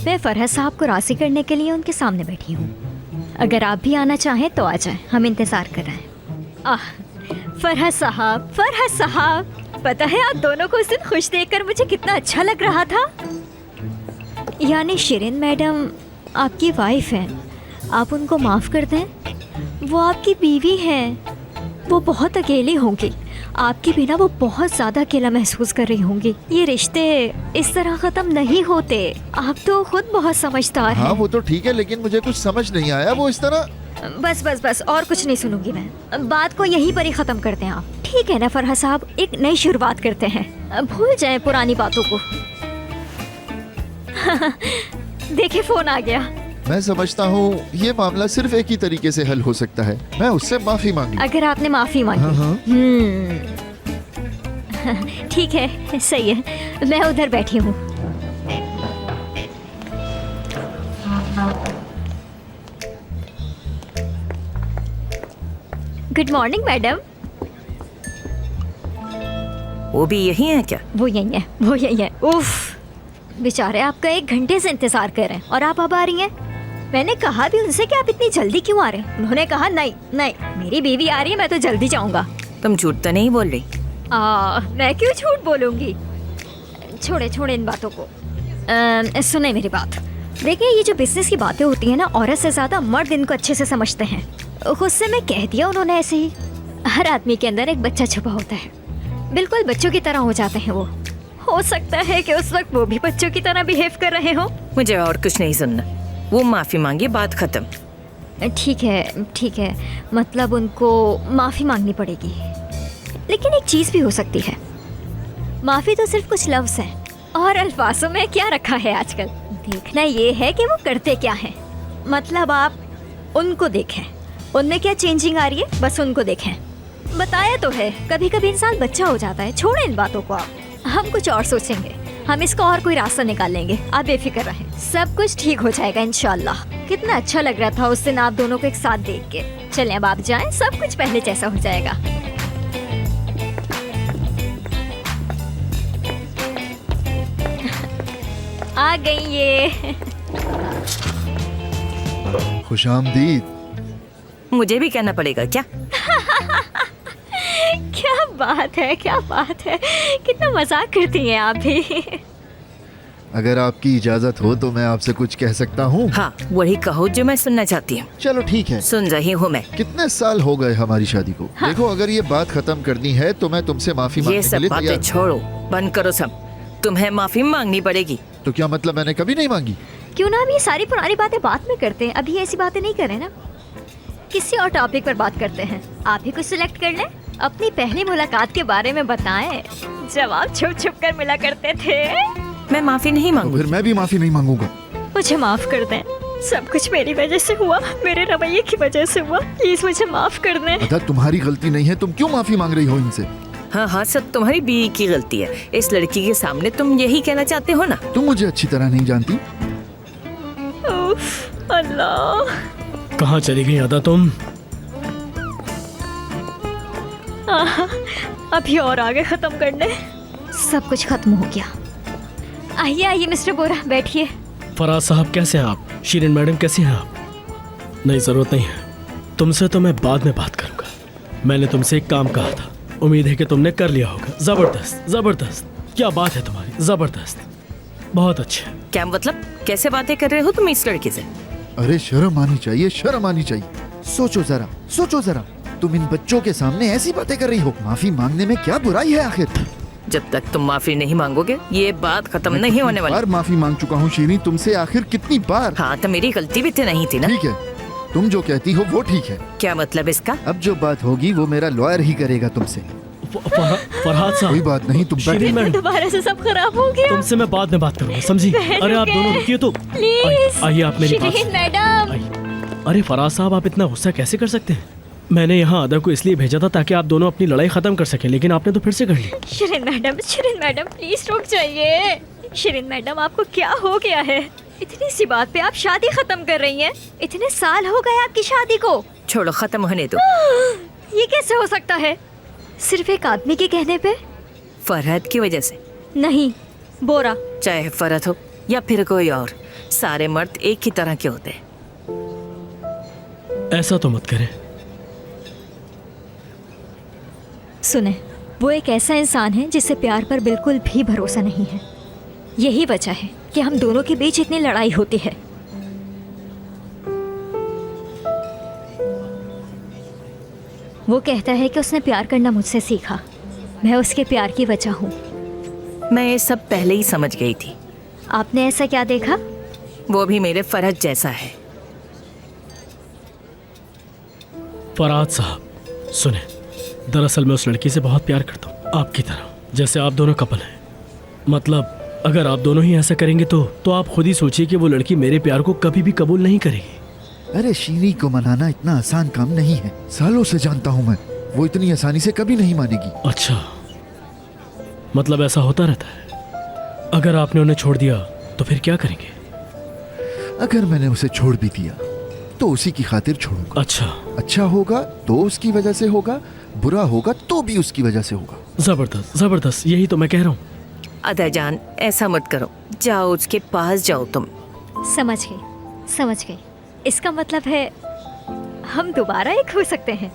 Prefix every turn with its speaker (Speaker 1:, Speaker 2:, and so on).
Speaker 1: मैं फरहत साहब को राज़ी करने के लिए उनके सामने बैठी हूँ। अगर आप भी आना चाहें तो आ जाएं, हम इंतज़ार कर रहे हैं। फरहत साहब, पता है आप दोनों को उस दिन खुश देखकर मुझे कितना अच्छा लग रहा था। यानी शिरीन मैडम आपकी वाइफ हैं, आप उनको माफ़ कर दें। वो आपकी बीवी हैं, वो बहुत अकेली होंगी, आपके बिना वो बहुत ज़्यादा अकेला महसूस कर रही होंगी। ये रिश्ते इस तरह ख़त्म नहीं होते, आप तो खुद बहुत समझदार हैं।
Speaker 2: हाँ वो तो ठीक है, लेकिन मुझे कुछ समझ नहीं आया वो इस तरह।
Speaker 1: बस और कुछ नहीं सुनूंगी मैं। बात को यहीं पर ही ख़त्म करते हैं आप, ठीक है ना फरहत साहब? एक नई शुरुआत करते हैं, भूल जाएं पुरानी बातों को। देखिए फ़ोन आ गया।
Speaker 2: मैं समझता हूँ ये मामला सिर्फ एक ही तरीके से हल हो सकता है, मैं उससे माफी मांगी।
Speaker 1: अगर आपने माफी मांगी।
Speaker 2: हाँ।
Speaker 1: ठीक है, सही है, मैं उधर बैठी हूँ। Good morning madam.
Speaker 3: वो भी यही है क्या?
Speaker 1: वो यही है। उफ, बेचारे आपका 1 घंटे से इंतजार कर रहे हैं और आप अब आ रही हैं। मैंने कहा भी उनसे कि आप इतनी जल्दी क्यों आ रहे हैं? उन्होंने कहा नहीं, मेरी बीवी आ रही है, मैं तो जल्दी जाऊंगा।
Speaker 3: तुम झूठ तो नहीं बोल रही?
Speaker 1: मैं क्यों झूठ बोलूंगी? छोड़े इन बातों को। सुने मेरी बात। देखिए, ये जो बिजनेस की बातें होती है ना, औरत से ज्यादा मर्द इनको अच्छे से समझते हैं। गुस्से में कह दिया उन्होंने ऐसे ही। हर आदमी के अंदर एक बच्चा छुपा होता है, बिल्कुल बच्चों की तरह हो जाते हैं वो। हो सकता है कि उस वक्त वो भी बच्चों की तरह बिहेव कर रहे हो।
Speaker 3: मुझे और कुछ नहीं सुनना, वो माफी मांगी, बात खत्म।
Speaker 1: ठीक है, मतलब उनको माफी मांगनी पड़ेगी, लेकिन एक चीज भी हो सकती है। माफी तो सिर्फ कुछ लफ्ज है, और अल्फाजों में क्या रखा है आजकल। देखना ये है कि वो करते क्या हैं। मतलब आप उनको देखें, उनमें क्या चेंजिंग आ रही है, बस उनको देखें। बताया तो है, कभी कभी इंसान बच्चा हो जाता है। छोड़ें इन बातों को आप, हम कुछ और सोचेंगे, हम इसका और कोई रास्ता निकाल लेंगे। आप बेफिक्र रहें, सब कुछ ठीक हो जाएगा इंशाल्लाह। कितना अच्छा लग रहा था उस दिन आप दोनों को एक साथ देख के। चलें अब आप जाएं, सब कुछ पहले जैसा हो जाएगा। आ गई ये।
Speaker 2: खुशामदीद।
Speaker 3: मुझे भी कहना पड़ेगा क्या?
Speaker 1: क्या बात है, कितना मजाक करती हैं आप भी।
Speaker 2: अगर आपकी इजाजत हो तो मैं आपसे कुछ कह सकता हूँ?
Speaker 3: हाँ, वही कहो जो मैं सुनना चाहती हूँ।
Speaker 2: चलो ठीक है।
Speaker 3: सुन रही हूँ मैं।
Speaker 2: कितने साल हो गए हमारी शादी को? हाँ। देखो, अगर ये बात खत्म करनी है तो मैं तुमसे माफी मांगने
Speaker 3: ये सब बातें छोड़ो, बंद करो सब। तुम्हें माफी मांगनी पड़ेगी।
Speaker 2: तो क्या मतलब मैंने कभी नहीं मांगी?
Speaker 1: क्यों ना हम ये सारी पुरानी बातें बाद में करते हैं, अभी ऐसी बातें नहीं करें ना। किसी और टॉपिक पर बात करते हैं। आप ही कुछ सिलेक्ट कर लें, अपनी पहली मुलाकात के बारे में बताएं, जब आप छुप कर मिला करते थे।
Speaker 3: मैं माफी नहीं मांगूंगी।
Speaker 2: फिर मैं भी माफी नहीं मांगूंगा।
Speaker 1: मुझे माफ कर दें, सब कुछ मेरी वजह से हुआ, मेरे रवैये की वजह से हुआ। प्लीज मुझे माफ कर दें।
Speaker 2: अदा, तुम्हारी गलती नहीं है, तुम क्यों माफी मांग रही हो इनसे?
Speaker 3: हाँ, सब तुम्हारी बीवी की गलती है। इस लड़की के सामने तुम यही कहना चाहते हो ना?
Speaker 2: तुम मुझे अच्छी तरह नहीं जानती।
Speaker 1: उफ, अल्लाह,
Speaker 4: कहाँ चली गई अदा तुम?
Speaker 1: अभी और आगे खत्म करने। सब कुछ खत्म हो गया। आइए मिस्टर बोरा, बैठिए।
Speaker 4: फराज साहब कैसे हैं आप? शिरीन मैडम कैसी हैं आप? नहीं, जरूरत नहीं है, तुमसे तो मैं बाद में बात करूंगा। मैंने तुमसे एक काम कहा था, उम्मीद है कि तुमने कर लिया होगा। जबरदस्त, क्या बात है तुम्हारी, जबरदस्त, बहुत अच्छे।
Speaker 3: क्या मतलब, कैसे बातें कर रहे हो तुम इस लड़के से?
Speaker 2: अरे शर्म आनी चाहिए। सोचो जरा, तुम इन बच्चों के सामने ऐसी बातें कर रही हो। माफी मांगने में क्या बुराई है आखिर?
Speaker 3: जब तक तुम माफी नहीं मांगोगे ये बात खत्म नहीं होने वाली।
Speaker 2: बार माफी मांग चुका हूँ शिरीन, तुमसे आखिर कितनी बार?
Speaker 3: हाँ, तो मेरी गलती भी तो नहीं थी ना।
Speaker 2: ठीक है, तुम जो कहती हो वो ठीक है।
Speaker 3: क्या मतलब इसका?
Speaker 2: अब जो बात होगी वो मेरा लॉयर ही करेगा तुमसे।
Speaker 4: फरहाद साहब,
Speaker 2: कोई बात नहीं, तुम
Speaker 4: शिरीन मैडम,
Speaker 1: दोबारा से सब खराब हो गया।
Speaker 4: तुमसे मैं बाद में बात करूंगा, समझी? अरे आप दोनों रुकिए तो। आइए आप मेरी बात।
Speaker 1: शिरीन मैडम।
Speaker 4: अरे फराज साहब, आप इतना गुस्सा कैसे कर सकते हैं? मैंने यहाँ अदा को इसलिए भेजा था ताकि आप दोनों अपनी लड़ाई खत्म कर सकें, लेकिन आपने तो फिर से कर ली।
Speaker 1: शिरीन मैडम प्लीज रुक जाइए। शिरीन मैडम, आपको क्या हो गया है? इतनी सी बात पे आप शादी खत्म कर रही हैं? इतने साल हो गए आपकी शादी को।
Speaker 3: छोड़ो, खत्म होने दो।
Speaker 1: ये कैसे हो सकता है? सिर्फ एक आदमी के कहने पे?
Speaker 3: फरहत की वजह से?
Speaker 1: नहीं, बोरा।
Speaker 3: चाहे फरहत हो या फिर कोई और, सारे मर्द एक ही तरह के होते हैं।
Speaker 4: ऐसा तो मत करें।
Speaker 1: सुने, वो एक ऐसा इंसान है जिसे प्यार पर बिल्कुल भी भरोसा नहीं है। यही वजह है कि हम दोनों के बीच इतनी लड़ाई होती है। वो कहता है कि उसने प्यार करना मुझसे सीखा। मैं उसके प्यार की वजह हूँ।
Speaker 3: मैं ये सब पहले ही समझ गई थी।
Speaker 1: आपने ऐसा क्या देखा?
Speaker 3: वो भी मेरे फर्ज जैसा है।
Speaker 4: फराद साहब, सुने, दरअसल मैं उस लड़की से बहुत प्यार करता हूँ, आपकी तरह, जैसे आप दोनों कपल हैं। मतलब अगर आप दोनों ही ऐसा करेंगे तो आप खुद ही सोचिए कि वो लड़की मेरे प्यार को कभी भी कबूल नहीं करेगी।
Speaker 2: अरे शीनी को मनाना इतना आसान काम नहीं है। सालों से जानता हूँ मैं, वो इतनी आसानी से कभी नहीं मानेगी।
Speaker 4: अच्छा, मतलब ऐसा होता रहता है। अगर आपने उन्हें छोड़ दिया तो फिर क्या करेंगे?
Speaker 2: अगर मैंने उसे छोड़ भी दिया तो उसी की खातिर छोड़ूंगा।
Speaker 4: अच्छा,
Speaker 2: अच्छा होगा तो उसकी वजह से होगा, बुरा होगा तो भी उसकी वजह से होगा।
Speaker 4: जबरदस्त जबरदस्त, यही तो मैं कह रहा हूँ।
Speaker 3: अदा जान, ऐसा मत करो, जाओ उसके पास जाओ तुम।
Speaker 1: समझ गई, समझ गई। इसका मतलब है हम दोबारा एक हो सकते हैं।